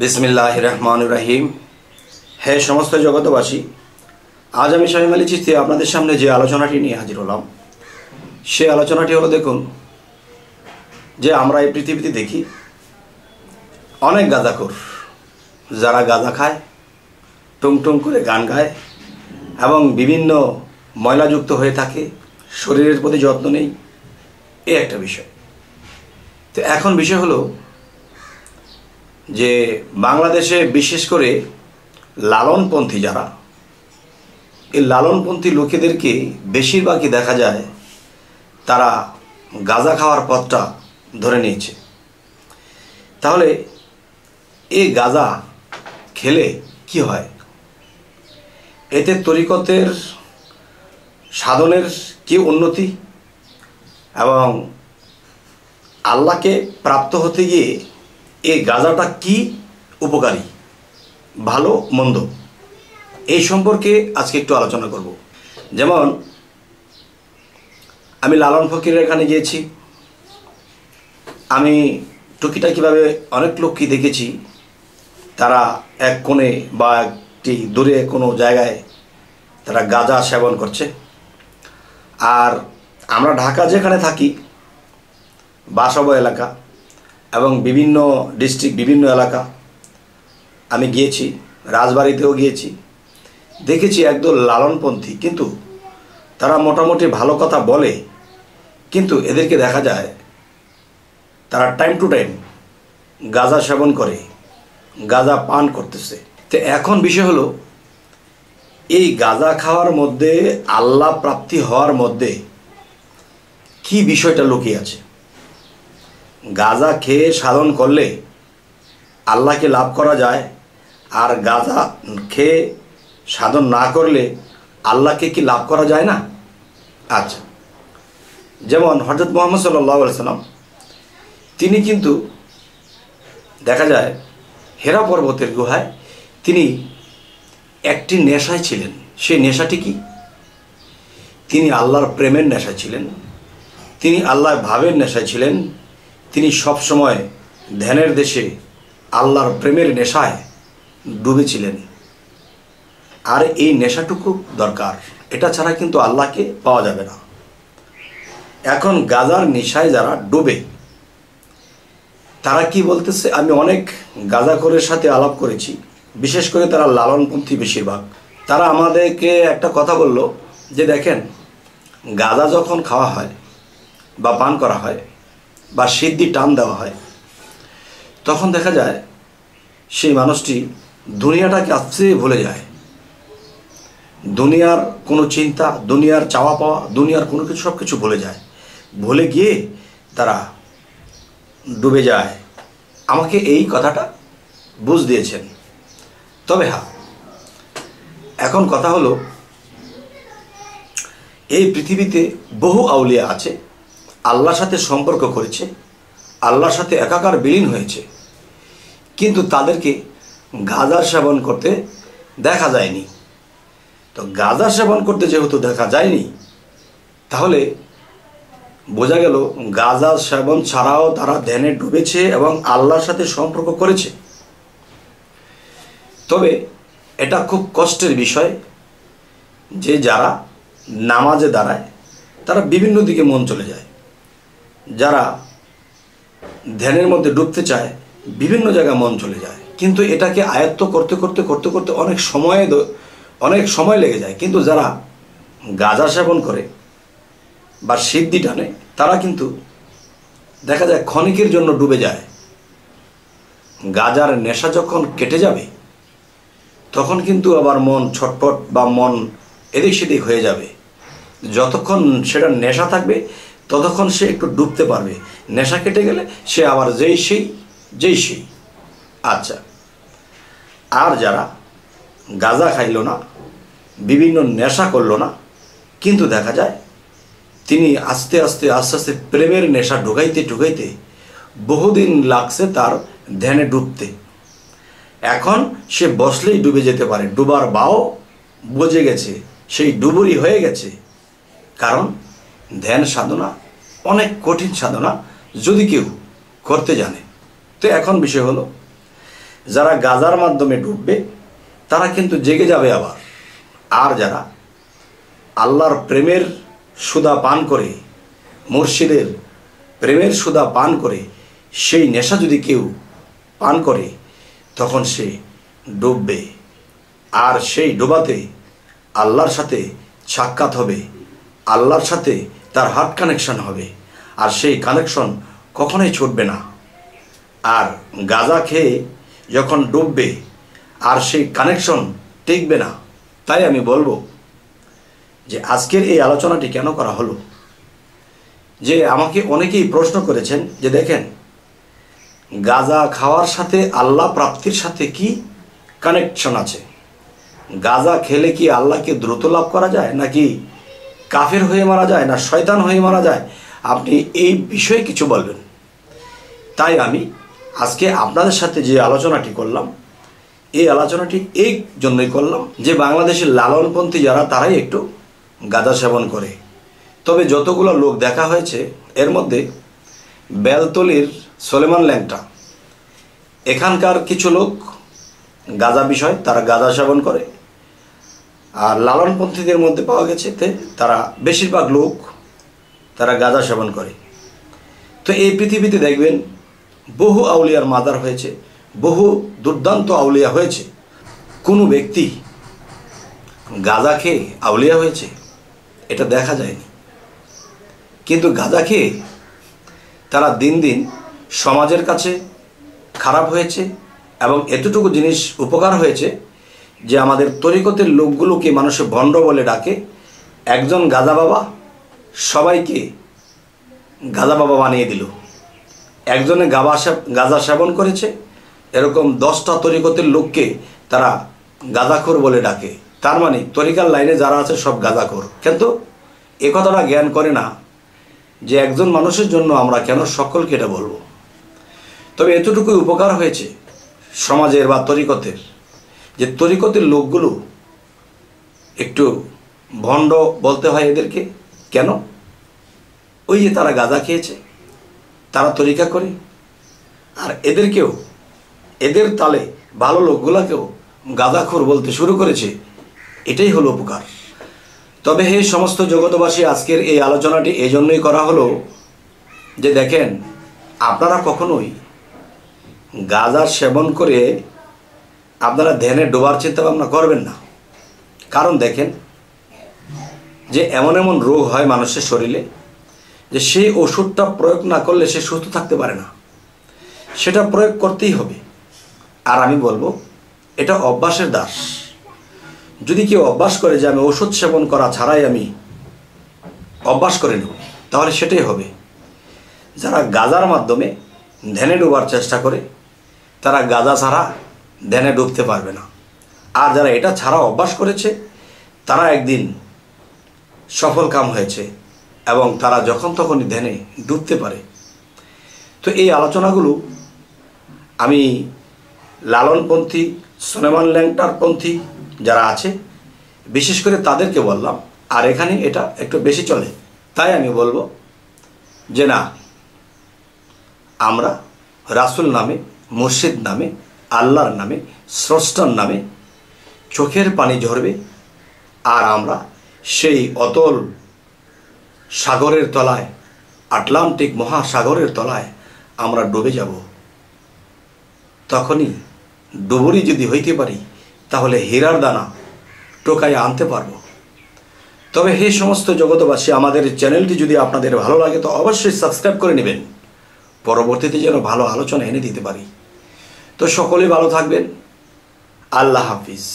बिस्मिल्लाहिर रहमानिर रहीम। हे समस्त जगतबासी, आज आमी शामीम आली चिश्ती आपनादेर सामने जे आलोचनाटी निये हाजिर हलाम से आलोचनाटी हलो देखुन जे आमरा एई पृथिबीते देखी अनेक गाঁজাখোর যারা গাঁজা খায়, টুংটুং করে গান গায় এবং বিভিন্ন ময়লাযুক্ত হয়ে থাকে, শরীরের প্রতি যত্ন নেই, এই একটা বিষয়। তো এখন বিষয় হলো যে বাংলাদেশে বিশেষ করে লালনপন্থী যারা, এই লালনপন্থী লোকেদেরকে বেশিরভাগই দেখা যায় তারা গাঁজা খাওয়ার পথটা ধরে নিয়েছে। তাহলে এই গাঁজা খেলে কি হয়? এতে তরিকতের সাধনের কি উন্নতি এবং আল্লাহকে প্রাপ্ত হতে গিয়ে এই গাঁজাটা কি উপকারী, ভালো মন্দ, এই সম্পর্কে আজকে একটু আলোচনা করব। যেমন আমি লালন ফকিরের এখানে গিয়েছি, আমি টুকিটাকিভাবে অনেক লোককে দেখেছি তারা এক কোণে বা একটি দূরে কোনো জায়গায় তারা গাঁজা সেবন করছে। আর আমরা ঢাকা যেখানে থাকি, বাসবা এলাকা এবং বিভিন্ন ডিস্ট্রিক্ট, বিভিন্ন এলাকা আমি গিয়েছি, রাজবাড়িতেও গিয়েছি, দেখেছি একদল লালনপন্থী, কিন্তু তারা মোটামুটি ভালো কথা বলে, কিন্তু এদেরকে দেখা যায় তারা টাইম টু টাইম গাঁজা সেবন করে, গাঁজা পান করতেছে। তো এখন বিষয় হলো এই গাঁজা খাওয়ার মধ্যে, আল্লাহ প্রাপ্তি হওয়ার মধ্যে কি বিষয়টা লুকিয়ে আছে? গাঁজা খেয়ে সাধন করলে আল্লাহকে লাভ করা যায়, আর গাঁজা খেয়ে সাধন না করলে আল্লাহকে কি লাভ করা যায় না? আচ্ছা, যেমন হযরত মুহাম্মদ সাল্লাল্লাহু আলাইহি সাল্লাম, তিনি কিন্তু দেখা যায় হেরা পর্বতের গুহায় তিনি একটি নেশায় ছিলেন। সেই নেশাটি কি? তিনি আল্লাহর প্রেমের নেশায় ছিলেন, তিনি আল্লাহর ভাবের নেশায় ছিলেন, তিনি সব সময় ধ্যানের দেশে আল্লাহর প্রেমের নেশায় ডুবেছিলেন। আর এই নেশাটুকু দরকার, এটা ছাড়া কিন্তু আল্লাহকে পাওয়া যাবে না। এখন গাঁজার নেশায় যারা ডুবে তারা কি বলতেছে? আমি অনেক গাঁজাখোরের সাথে আলাপ করেছি, বিশেষ করে তারা লালনপন্থী বেশিরভাগ। তারা আমাদেরকে একটা কথা বলল যে দেখেন, গাঁজা যখন খাওয়া হয় বা পান করা হয় বা সিদ্ধি টান দেওয়া হয়, তখন দেখা যায় সেই মানুষটি দুনিয়াটাকে আস্তে ভুলে যায়। দুনিয়ার কোনো চিন্তা, দুনিয়ার চাওয়া পাওয়া, দুনিয়ার কোনো কিছু, সব কিছু ভুলে যায়। ভুলে গিয়ে তারা ডুবে যায়। আমাকে এই কথাটা বুঝ দিয়েছেন। তবে হ্যাঁ, এখন কথা হলো এই পৃথিবীতে বহু আউলিয়া আছে, আল্লাহর সাথে সম্পর্ক করেছে, আল্লাহর সাথে একাকার বিলীন হয়েছে, কিন্তু তাদেরকে গাঁজা সেবন করতে দেখা যায়নি। তো গাঁজা সেবন করতে যেহেতু দেখা যায়নি, তাহলে বোঝা গেল গাঁজা সেবন ছাড়াও তারা ধ্যানে ডুবেছে এবং আল্লাহর সাথে সম্পর্ক করেছে। তবে এটা খুব কষ্টের বিষয় যে যারা নামাজে দাঁড়ায় তারা বিভিন্ন দিকে মন চলে যায়, যারা ধ্যানের মধ্যে ডুবতে চায় বিভিন্ন জায়গায় মন চলে যায়, কিন্তু এটাকে আয়ত্ত করতে করতে করতে করতে অনেক সময় লেগে যায়। কিন্তু যারা গাঁজা সেবন করে বা সিদ্ধি টানে, তারা কিন্তু দেখা যায় ক্ষণিকের জন্য ডুবে যায়। গাঁজার নেশা যখন কেটে যাবে তখন কিন্তু আবার মন ছটফট বা মন এদিক সেদিক হয়ে যাবে। যতক্ষণ সেটা নেশা থাকবে ততক্ষণ সে একটু ডুবতে পারবে, নেশা কেটে গেলে সে আবার যেই সেই। আচ্ছা, আর যারা গাঁজা খাইল না, বিভিন্ন নেশা করলো না, কিন্তু দেখা যায় তিনি আস্তে আস্তে প্রেমের নেশা ঢুকাইতে বহুদিন লাগছে তার ধ্যানে ডুবতে। এখন সে বসলেই ডুবে যেতে পারে, ডুবার বাও বুঝে গেছে, সেই ডুবুরি হয়ে গেছে। কারণ ধ্যান সাধনা অনেক কঠিন সাধনা, যদি কেউ করতে জানে। তো এখন বিষয় হলো যারা গাজার মাধ্যমে ডুববে তারা কিন্তু জেগে যাবে আবার। আর যারা আল্লাহর প্রেমের সুধা পান করে, মুর্শিদের প্রেমের সুধা পান করে সেই নেশা যদি কেউ পান করে তখন সে ডুববে। আর সেই ডোবাতে আল্লাহর সাথে সাক্ষাৎ হবে, আল্লাহর সাথে তার হার্ট কানেকশন হবে, আর সেই কানেকশন কখনোই ছুটবে না। আর গাঁজা খেয়ে যখন ডুববে আর সেই কানেকশন টিকবে না। তাই আমি বলবো যে আজকের এই আলোচনাটি কেন করা হলো, যে আমাকে অনেকেই প্রশ্ন করেছেন যে দেখেন গাঁজা খাওয়ার সাথে আল্লাহ প্রাপ্তির সাথে কি কানেকশন আছে, গাঁজা খেলে কি আল্লাহকে দ্রুত লাভ করা যায়, নাকি কাফের হয়ে মারা যায়, না শয়তান হয়ে মারা যায়, আপনি এই বিষয়ে কিছু বলবেন। তাই আমি আজকে আপনাদের সাথে যে আলোচনাটি করলাম, এই আলোচনাটি এই জন্যই করলাম যে বাংলাদেশের লালনপন্থী যারা তারাই একটু গাঁজা সেবন করে। তবে যতগুলো লোক দেখা হয়েছে এর মধ্যে বেলতলির সলেমান ল্যাংটা, এখানকার কিছু লোক গাঁজা বিষয় তারা গাঁজা সেবন করে। আর লালনপন্থীদের মধ্যে পাওয়া গেছে তারা বেশিরভাগ লোক তারা গাঁজা সেবন করে। তো এই পৃথিবীতে দেখবেন বহু আউলিয়ার মাদার হয়েছে, বহু দুর্দান্ত আউলিয়া হয়েছে। কোনো ব্যক্তি গাঁজা খেয়ে আউলিয়া হয়েছে এটা দেখা যায়নি। কিন্তু গাঁজা খেয়ে তারা দিন দিন সমাজের কাছে খারাপ হয়েছে, এবং এতটুকু জিনিস উপকার হয়েছে যে আমাদের তরিকতের লোকগুলোকে মানুষে ভণ্ড বলে ডাকে। একজন গাঁজা বাবা সবাইকে গাঁজা বাবা বানিয়ে দিল। একজনে গাঁজা সেবন করেছে, এরকম 10টা তরিকতের লোককে তারা গাঁজাখোর বলে ডাকে। তার মানে তরিকার লাইনে যারা আছে সব গাঁজাখোর। কিন্তু এ কথাটা জ্ঞান করে না যে একজন মানুষের জন্য আমরা কেন সকলকে এটা বলবো। তবে এতটুকুই উপকার হয়েছে সমাজের বা তরিকতের, যে তরিকতের লোকগুলো একটু ভণ্ড বলতে হয় এদেরকে। কেন? ওই যে তারা গাঁজা খেয়েছে, তারা তরিকা করে, আর এদেরকেও এদের তালে ভালো লোকগুলাকেও গাঁজাখোর বলতে শুরু করেছে। এটাই হলো উপকার। তবে হে সমস্ত জগতবাসী, আজকের এই আলোচনাটি এই জন্যই করা হলো যে দেখেন আপনারা কখনোই গাঁজা সেবন করে আপনারা ধ্যানে ডোবার চিন্তা ভাবনা করবেন না। কারণ দেখেন যে এমন এমন রোগ হয় মানুষের শরীরে যে সেই ওষুধটা প্রয়োগ না করলে সে সুস্থ থাকতে পারে না, সেটা প্রয়োগ করতেই হবে। আর আমি বলবো এটা অভ্যাসের দাস। যদি কেউ অভ্যাস করে যে আমি ওষুধ সেবন করা ছাড়াই আমি অভ্যাস করে নেব, তাহলে সেটাই হবে। যারা গাঁজার মাধ্যমে ধ্যানে ডোবার চেষ্টা করে তারা গাঁজা ছাড়া ধ্যানে ডুবতে পারবে না। আর যারা এটা ছাড়া অভ্যাস করেছে তারা একদিন সফল কাম হয়েছে এবং তারা যখন তখনই ধ্যানে ডুবতে পারে। তো এই আলোচনাগুলো আমি লালনপন্থী, সলেমান ল্যাংটার পন্থী যারা আছে বিশেষ করে তাদেরকে বললাম। আর এখানে এটা একটু বেশি চলে, তাই আমি বলবো যে না, আমরা রাসূল নামে, মুর্শিদ নামে, আল্লাহর নামে, স্রষ্টার নামে চোখের পানি ঝরবে, আর আমরা সেই অতল সাগরের তলায়, আটলান্টিক মহাসাগরের তলায় আমরা ডুবে যাব। তখনই ডুবুরি যদি হইতে পারি তাহলে হীরার দানা টোকায় আনতে পারবো। তবে হে সমস্ত জগতবাসী, আমাদের চ্যানেলটি যদি আপনাদের ভালো লাগে তো অবশ্যই সাবস্ক্রাইব করে নেবেন, পরবর্তীতে যেন ভালো আলোচনা এনে দিতে পারি। তো সকলে ভালো থাকবেন। আল্লাহ হাফিজ।